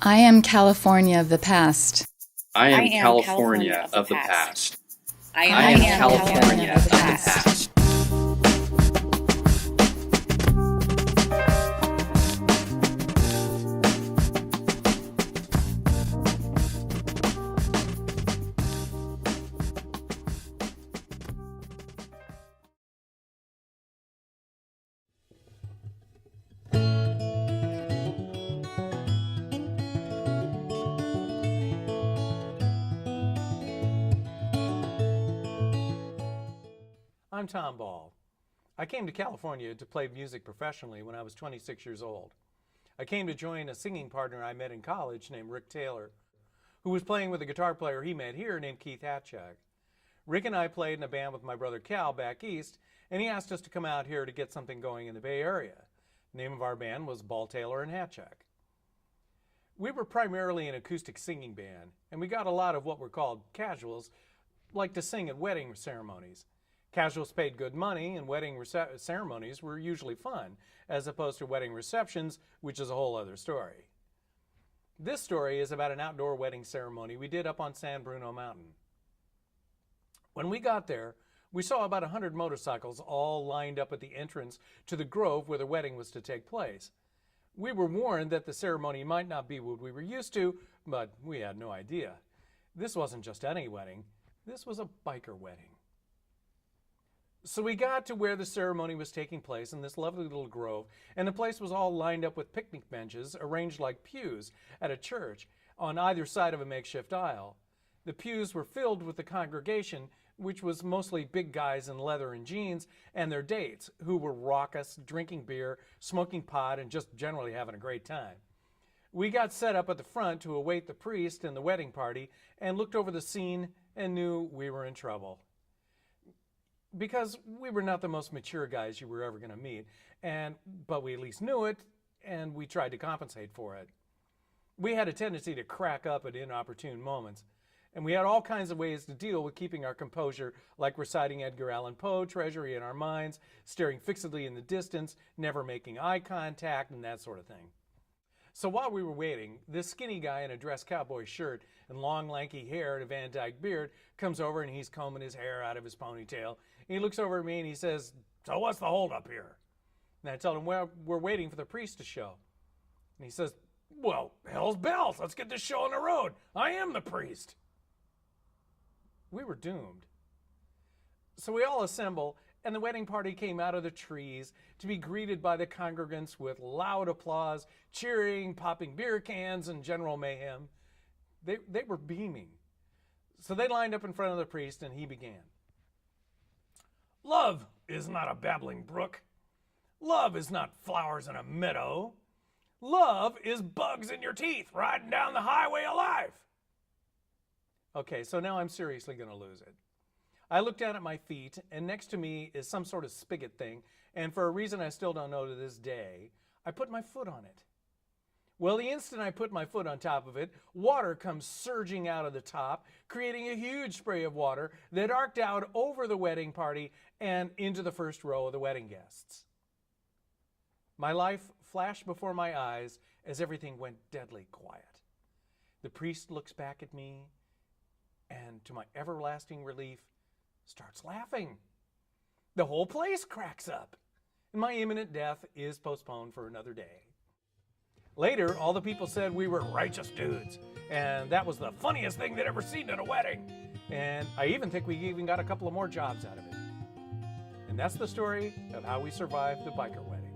I am California of the past. I am California of the past. I I am am California of the past. I'm Thom. I came to California to play music professionally when I was 26 years old. I came to join a singing partner I met in college named Rick Taylor, who was playing with a guitar player he met here named Keith Hatchak. Rick and I played in a band with my brother Cal back east, and he asked us to come out here to get something going in the Bay Area. The name of our band was Ball Taylor and Hatchak. We were primarily an acoustic singing band, and we got a lot of what were called casuals, like to sing at wedding ceremonies. Casuals paid good money, and wedding ceremonies were usually fun, as opposed to wedding receptions, which is a whole other story. This story is about an outdoor wedding ceremony we did up on San Bruno Mountain. When we got there, we saw about 100 motorcycles all lined up at the entrance to the grove where the wedding was to take place. We were warned that the ceremony might not be what we were used to, but we had no idea. This wasn't just any wedding. This was a biker wedding. So we got to where the ceremony was taking place in this lovely little grove, and the place was all lined up with picnic benches arranged like pews at a church on either side of a makeshift aisle. The pews were filled with the congregation, which was mostly big guys in leather and jeans, and their dates, who were raucous, drinking beer, smoking pot, and just generally having a great time. We got set up at the front to await the priest and the wedding party, and looked over the scene and knew we were in trouble. Because we were not the most mature guys you were ever going to meet, but we at least knew it, and we tried to compensate for it. We had a tendency to crack up at inopportune moments, and we had all kinds of ways to deal with keeping our composure, like reciting Edgar Allan Poe, Treasury in our minds, staring fixedly in the distance, never making eye contact, and that sort of thing. So while we were waiting, this skinny guy in a dress cowboy shirt and long lanky hair and a Van Dyke beard comes over, and he's combing his hair out of his ponytail. He looks over at me and he says, "So what's the holdup here?" And I told him, "Well, we're waiting for the priest to show." And he says, "Well, hell's bells, let's get this show on the road. I am the priest." We were doomed. So we all assemble, and the wedding party came out of the trees to be greeted by the congregants with loud applause, cheering, popping beer cans, and general mayhem. They were beaming. So they lined up in front of the priest, and he began. "Love is not a babbling brook. Love is not flowers in a meadow. Love is bugs in your teeth riding down the highway alive." Okay, so now I'm seriously going to lose it. I look down at my feet, and next to me is some sort of spigot thing, and for a reason I still don't know to this day, I put my foot on it. Well, the instant I put my foot on top of it, water comes surging out of the top, creating a huge spray of water that arced out over the wedding party and into the first row of the wedding guests. My life flashed before my eyes as everything went deadly quiet. The priest looks back at me, and to my everlasting relief, starts laughing. The whole place cracks up, and my imminent death is postponed for another day. Later, all the people said we were righteous dudes, and that was the funniest thing they'd ever seen at a wedding. And I even think we even got a couple of more jobs out of it. And that's the story of how we survived the biker wedding.